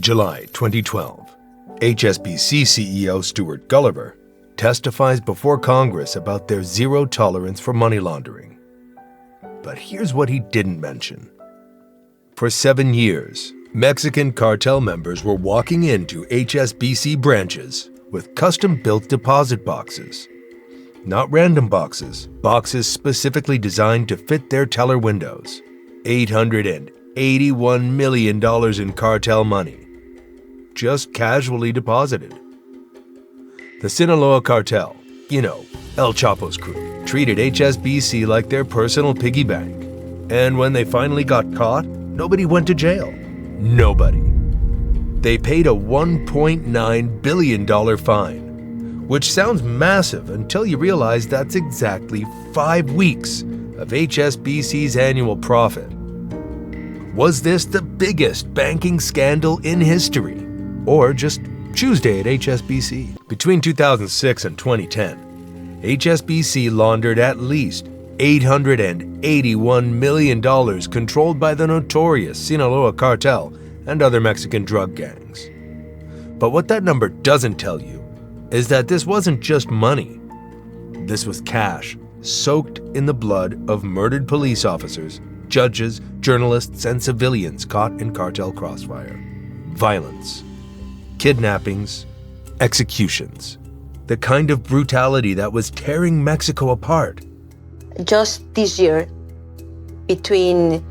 July 2012, HSBC CEO Stuart Gulliver testifies before Congress about their zero tolerance for money laundering. But here's what he didn't mention. For 7 years, Mexican cartel members were walking into HSBC branches with custom-built deposit boxes. Not random boxes, boxes specifically designed to fit their teller windows. $881 million in cartel money, just casually deposited. The Sinaloa Cartel, El Chapo's crew, treated HSBC like their personal piggy bank. And when they finally got caught, nobody went to jail. Nobody. They paid a $1.9 billion fine, which sounds massive until you realize that's exactly 5 weeks of HSBC's annual profit. Was this the biggest banking scandal in history? Or just Tuesday at HSBC? Between 2006 and 2010, HSBC laundered at least $881 million controlled by the notorious Sinaloa Cartel and other Mexican drug gangs. But what that number doesn't tell you is that this wasn't just money. This was cash soaked in the blood of murdered police officers, judges, journalists, and civilians caught in cartel crossfire. Violence, kidnappings, executions. The kind of brutality that was tearing Mexico apart. Just this year, between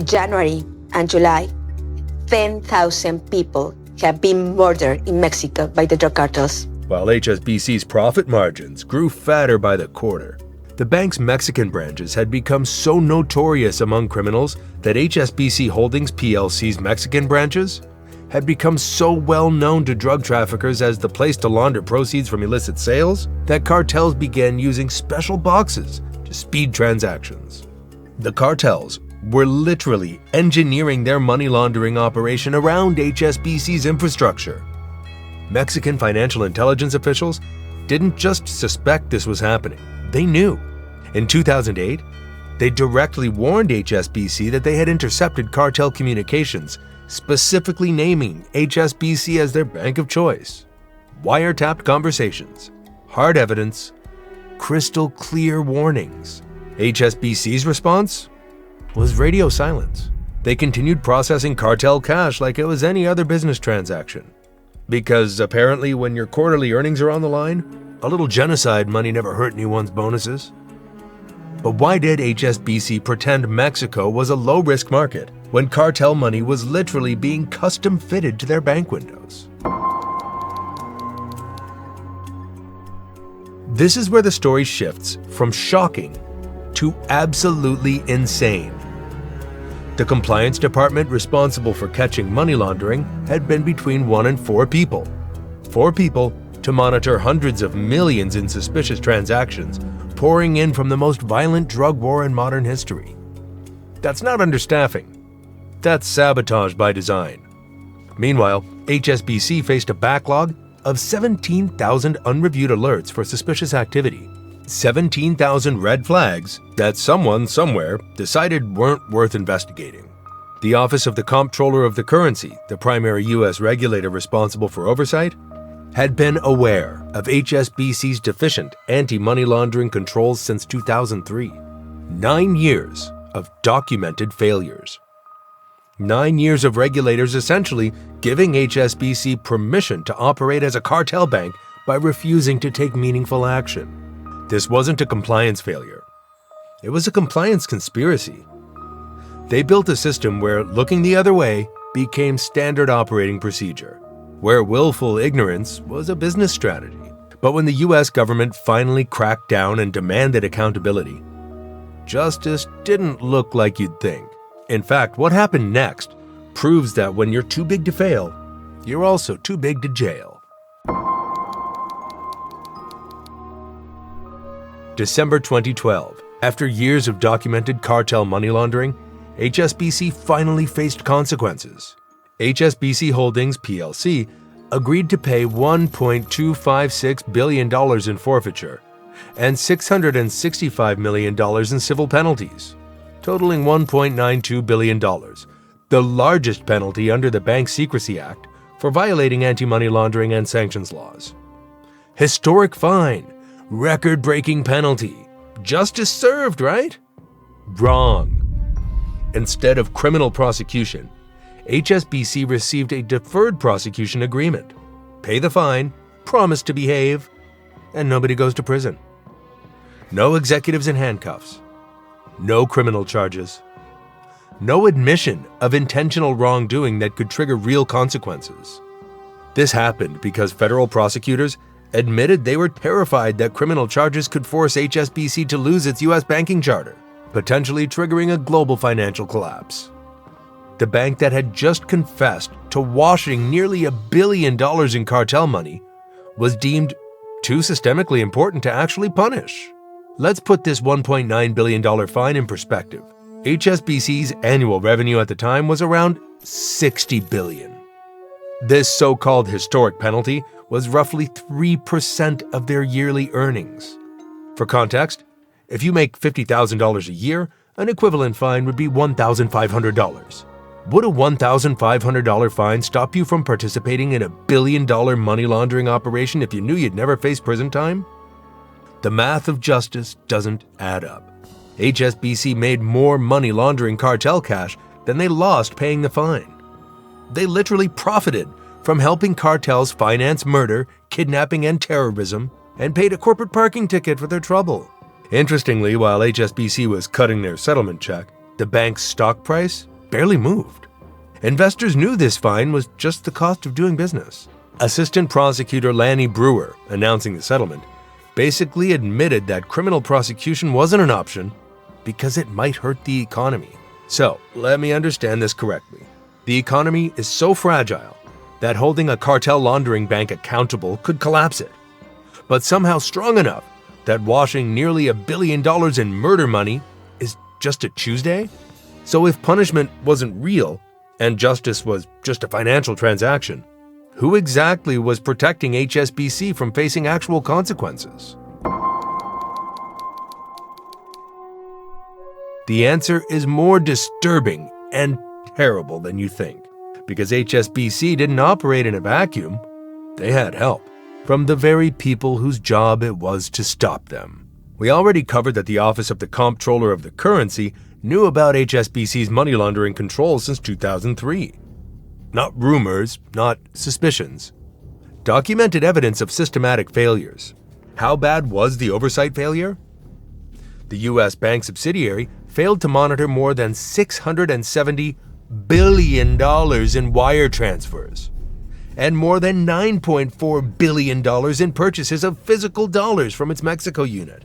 January and July, 10,000 people have been murdered in Mexico by the drug cartels. While HSBC's profit margins grew fatter by the quarter, the bank's Mexican branches had become so notorious among criminals that HSBC Holdings PLC's Mexican branches had become so well known to drug traffickers as the place to launder proceeds from illicit sales that cartels began using special boxes to speed transactions. The cartels were literally engineering their money laundering operation around HSBC's infrastructure. Mexican financial intelligence officials didn't just suspect this was happening, they knew. In 2008, they directly warned HSBC that they had intercepted cartel communications, specifically naming HSBC as their bank of choice. Wiretapped conversations, hard evidence, crystal clear warnings. HSBC's response was radio silence. They continued processing cartel cash like it was any other business transaction. Because apparently when your quarterly earnings are on the line, a little genocide money never hurt anyone's bonuses. But why did HSBC pretend Mexico was a low-risk market when cartel money was literally being custom-fitted to their bank windows? This is where the story shifts from shocking to absolutely insane. The compliance department responsible for catching money laundering had been between 1 and 4 people. 4 people to monitor hundreds of millions in suspicious transactions pouring in from the most violent drug war in modern history. That's not understaffing. That's sabotage by design. Meanwhile, HSBC faced a backlog of 17,000 unreviewed alerts for suspicious activity. 17,000 red flags that someone somewhere decided weren't worth investigating. The Office of the Comptroller of the Currency, the primary U.S. regulator responsible for oversight, had been aware of HSBC's deficient anti-money laundering controls since 2003. 9 years of documented failures. 9 years of regulators essentially giving HSBC permission to operate as a cartel bank by refusing to take meaningful action. This wasn't a compliance failure. It was a compliance conspiracy. They built a system where looking the other way became standard operating procedure, where willful ignorance was a business strategy. But when the US government finally cracked down and demanded accountability, justice didn't look like you'd think. In fact, what happened next proves that when you're too big to fail, you're also too big to jail. December 2012. After years of documented cartel money laundering, HSBC finally faced consequences. HSBC Holdings PLC agreed to pay $1.256 billion in forfeiture and $665 million in civil penalties, totaling $1.92 billion, the largest penalty under the Bank Secrecy Act for violating anti-money laundering and sanctions laws. Historic fine, record-breaking penalty. Justice served, right? Wrong. Instead of criminal prosecution, HSBC received a deferred prosecution agreement. Pay the fine, promise to behave, and nobody goes to prison. No executives in handcuffs. No criminal charges. No admission of intentional wrongdoing that could trigger real consequences. This happened because federal prosecutors admitted they were terrified that criminal charges could force HSBC to lose its U.S. banking charter, potentially triggering a global financial collapse. The bank that had just confessed to washing nearly $1 billion in cartel money was deemed too systemically important to actually punish. Let's put this $1.9 billion fine in perspective. HSBC's annual revenue at the time was around $60 billion. This so-called historic penalty was roughly 3% of their yearly earnings. For context, if you make $50,000 a year, an equivalent fine would be $1,500. Would a $1,500 fine stop you from participating in a $1 billion money laundering operation if you knew you'd never face prison time? The math of justice doesn't add up. HSBC made more money laundering cartel cash than they lost paying the fine. They literally profited from helping cartels finance murder, kidnapping, and terrorism, and paid a corporate parking ticket for their trouble. Interestingly, while HSBC was cutting their settlement check, the bank's stock price barely moved. Investors knew this fine was just the cost of doing business. Assistant Prosecutor Lanny Brewer, announcing the settlement, basically admitted that criminal prosecution wasn't an option because it might hurt the economy. So, let me understand this correctly. The economy is so fragile that holding a cartel laundering bank accountable could collapse it, but somehow strong enough that washing nearly $1 billion in murder money is just a Tuesday? So if punishment wasn't real and justice was just a financial transaction, who exactly was protecting HSBC from facing actual consequences? The answer is more disturbing and terrible than you think, because HSBC didn't operate in a vacuum. They had help from the very people whose job it was to stop them. We already covered that the Office of the Comptroller of the Currency knew about HSBC's money laundering controls since 2003. Not rumors, not suspicions. Documented evidence of systematic failures. How bad was the oversight failure? The U.S. bank subsidiary failed to monitor more than $670 billion in wire transfers and more than $9.4 billion in purchases of physical dollars from its Mexico unit.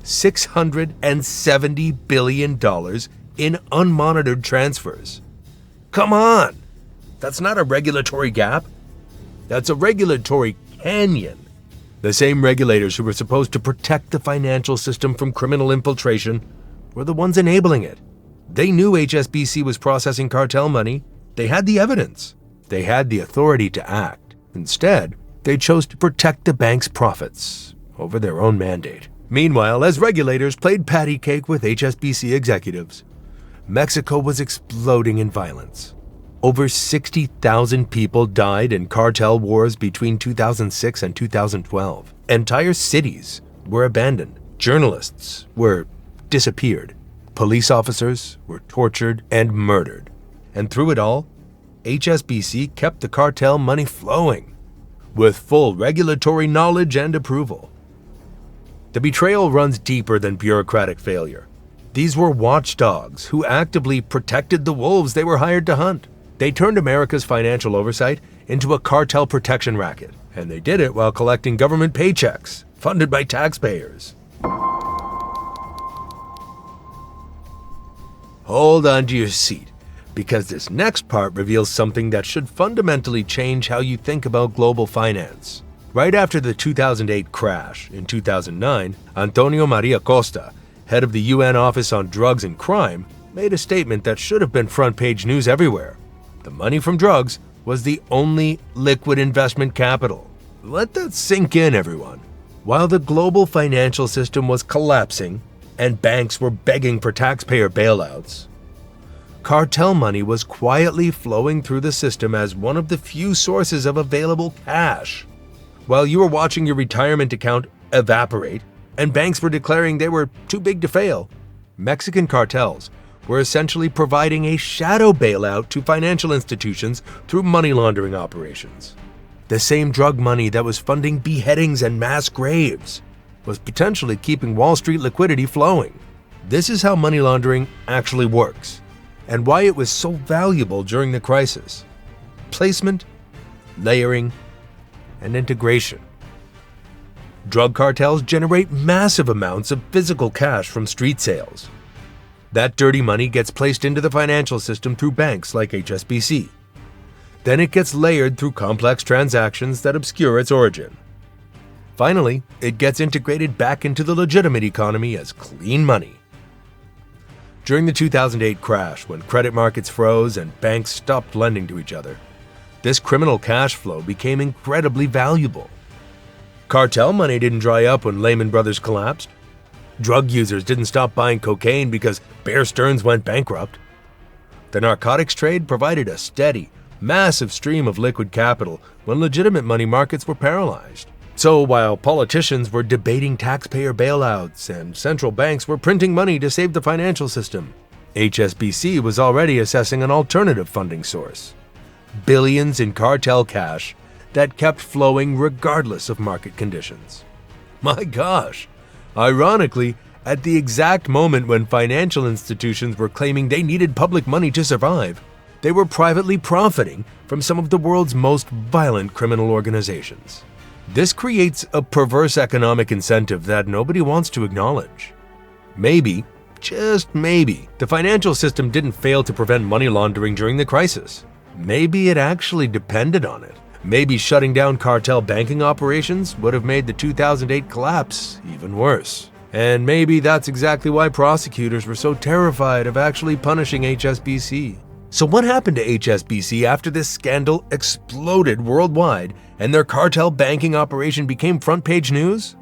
$670 billion in unmonitored transfers. Come on! That's not a regulatory gap. That's a regulatory canyon. The same regulators who were supposed to protect the financial system from criminal infiltration were the ones enabling it. They knew HSBC was processing cartel money. They had the evidence. They had the authority to act. Instead, they chose to protect the bank's profits over their own mandate. Meanwhile, as regulators played patty cake with HSBC executives, Mexico was exploding in violence. Over 60,000 people died in cartel wars between 2006 and 2012. Entire cities were abandoned. Journalists were disappeared. Police officers were tortured and murdered. And through it all, HSBC kept the cartel money flowing, with full regulatory knowledge and approval. The betrayal runs deeper than bureaucratic failure. These were watchdogs who actively protected the wolves they were hired to hunt. They turned America's financial oversight into a cartel protection racket, and they did it while collecting government paychecks funded by taxpayers. Hold on to your seat, because this next part reveals something that should fundamentally change how you think about global finance. Right after the 2008 crash, in 2009, Antonio Maria Costa, head of the UN Office on Drugs and Crime, made a statement that should have been front-page news everywhere. The money from drugs was the only liquid investment capital. Let that sink in, everyone. While the global financial system was collapsing and banks were begging for taxpayer bailouts, cartel money was quietly flowing through the system as one of the few sources of available cash. While you were watching your retirement account evaporate and banks were declaring they were too big to fail, Mexican cartels were essentially providing a shadow bailout to financial institutions through money laundering operations. The same drug money that was funding beheadings and mass graves was potentially keeping Wall Street liquidity flowing. This is how money laundering actually works, and why it was so valuable during the crisis. Placement, layering, and integration. Drug cartels generate massive amounts of physical cash from street sales. That dirty money gets placed into the financial system through banks like HSBC. Then it gets layered through complex transactions that obscure its origin. Finally, it gets integrated back into the legitimate economy as clean money. During the 2008 crash, when credit markets froze and banks stopped lending to each other, this criminal cash flow became incredibly valuable. Cartel money didn't dry up when Lehman Brothers collapsed. Drug users didn't stop buying cocaine because Bear Stearns went bankrupt. The narcotics trade provided a steady, massive stream of liquid capital when legitimate money markets were paralyzed. So while politicians were debating taxpayer bailouts and central banks were printing money to save the financial system, HSBC was already assessing an alternative funding source: billions in cartel cash that kept flowing regardless of market conditions. My gosh! Ironically, at the exact moment when financial institutions were claiming they needed public money to survive, they were privately profiting from some of the world's most violent criminal organizations. This creates a perverse economic incentive that nobody wants to acknowledge. Maybe, just maybe, the financial system didn't fail to prevent money laundering during the crisis. Maybe it actually depended on it. Maybe shutting down cartel banking operations would have made the 2008 collapse even worse. And maybe that's exactly why prosecutors were so terrified of actually punishing HSBC. So what happened to HSBC after this scandal exploded worldwide and their cartel banking operation became front-page news?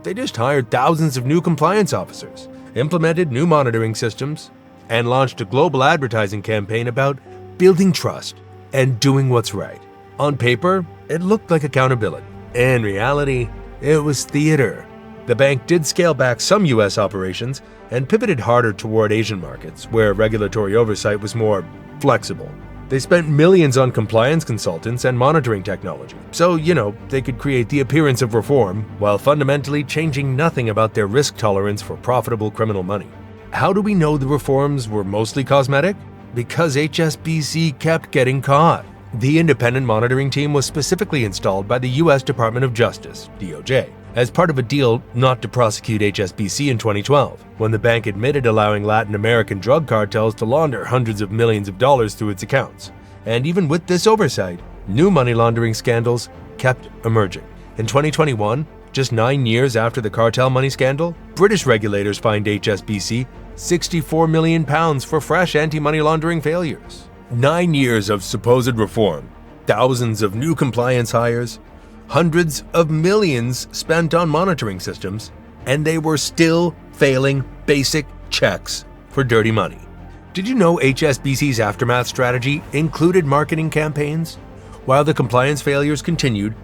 They just hired thousands of new compliance officers, implemented new monitoring systems, and launched a global advertising campaign about building trust and doing what's right. On paper, it looked like accountability. In reality, it was theater. The bank did scale back some US operations and pivoted harder toward Asian markets, where regulatory oversight was more flexible. They spent millions on compliance consultants and monitoring technology, so, they could create the appearance of reform while fundamentally changing nothing about their risk tolerance for profitable criminal money. How do we know the reforms were mostly cosmetic? Because HSBC kept getting caught. The independent monitoring team was specifically installed by the US Department of Justice, DOJ, as part of a deal not to prosecute HSBC in 2012, when the bank admitted allowing Latin American drug cartels to launder hundreds of millions of dollars through its accounts. And even with this oversight, new money laundering scandals kept emerging. In 2021, just 9 years after the cartel money scandal, British regulators fined HSBC £64 million for fresh anti-money laundering failures. 9 years of supposed reform, thousands of new compliance hires, hundreds of millions spent on monitoring systems, and they were still failing basic checks for dirty money. Did you know HSBC's aftermath strategy included marketing campaigns? While the compliance failures continued,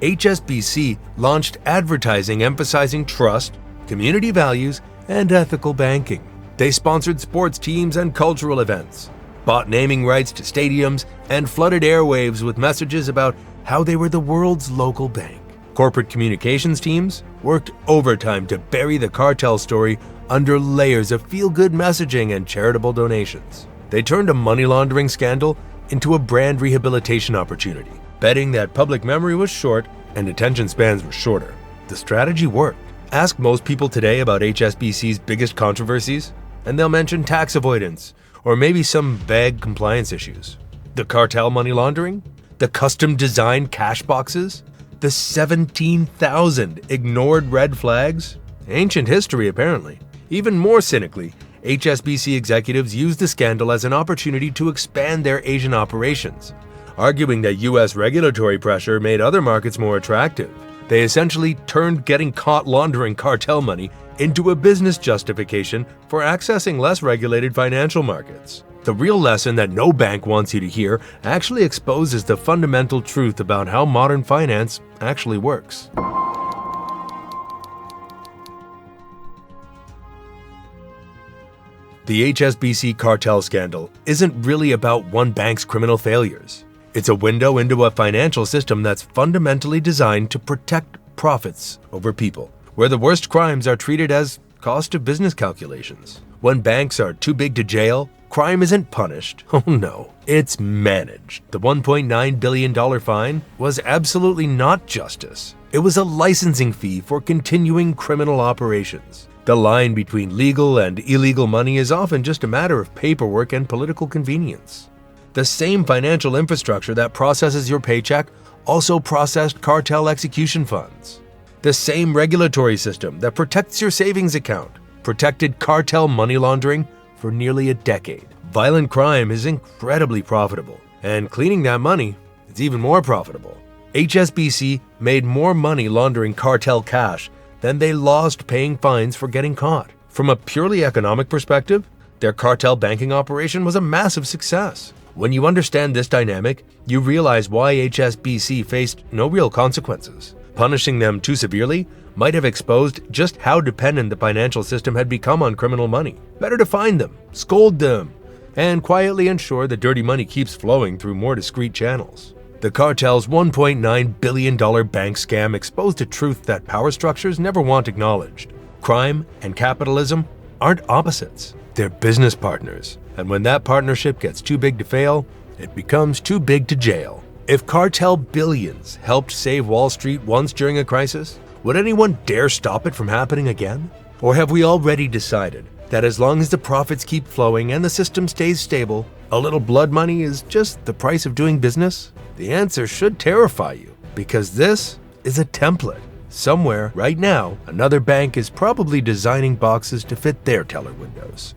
HSBC launched advertising emphasizing trust, community values, and ethical banking. They sponsored sports teams and cultural events, bought naming rights to stadiums, and flooded airwaves with messages about how they were the world's local bank. Corporate communications teams worked overtime to bury the cartel story under layers of feel-good messaging and charitable donations. They turned a money laundering scandal into a brand rehabilitation opportunity, betting that public memory was short and attention spans were shorter. The strategy worked. Ask most people today about HSBC's biggest controversies, and they'll mention tax avoidance, or maybe some vague compliance issues. The cartel money laundering? The custom-designed cash boxes? The 17,000 ignored red flags? Ancient history, apparently. Even more cynically, HSBC executives used the scandal as an opportunity to expand their Asian operations, arguing that US regulatory pressure made other markets more attractive. They essentially turned getting caught laundering cartel money into a business justification for accessing less regulated financial markets. The real lesson that no bank wants you to hear actually exposes the fundamental truth about how modern finance actually works. The HSBC cartel scandal isn't really about one bank's criminal failures. It's a window into a financial system that's fundamentally designed to protect profits over people, where the worst crimes are treated as cost of business calculations. When banks are too big to jail, crime isn't punished. Oh no, it's managed. The $1.9 billion fine was absolutely not justice. It was a licensing fee for continuing criminal operations. The line between legal and illegal money is often just a matter of paperwork and political convenience. The same financial infrastructure that processes your paycheck also processed cartel execution funds. The same regulatory system that protects your savings account protected cartel money laundering for nearly a decade. Violent crime is incredibly profitable, and cleaning that money is even more profitable. HSBC made more money laundering cartel cash than they lost paying fines for getting caught. From a purely economic perspective, their cartel banking operation was a massive success. When you understand this dynamic, you realize why HSBC faced no real consequences. Punishing them too severely might have exposed just how dependent the financial system had become on criminal money. Better to find them, scold them, and quietly ensure the dirty money keeps flowing through more discreet channels. The cartel's $1.9 billion bank scam exposed a truth that power structures never want acknowledged. Crime and capitalism aren't opposites, they're business partners. And when that partnership gets too big to fail, it becomes too big to jail. If cartel billions helped save Wall Street once during a crisis, would anyone dare stop it from happening again? Or have we already decided that as long as the profits keep flowing and the system stays stable, a little blood money is just the price of doing business? The answer should terrify you, because this is a template. Somewhere, right now, another bank is probably designing boxes to fit their teller windows.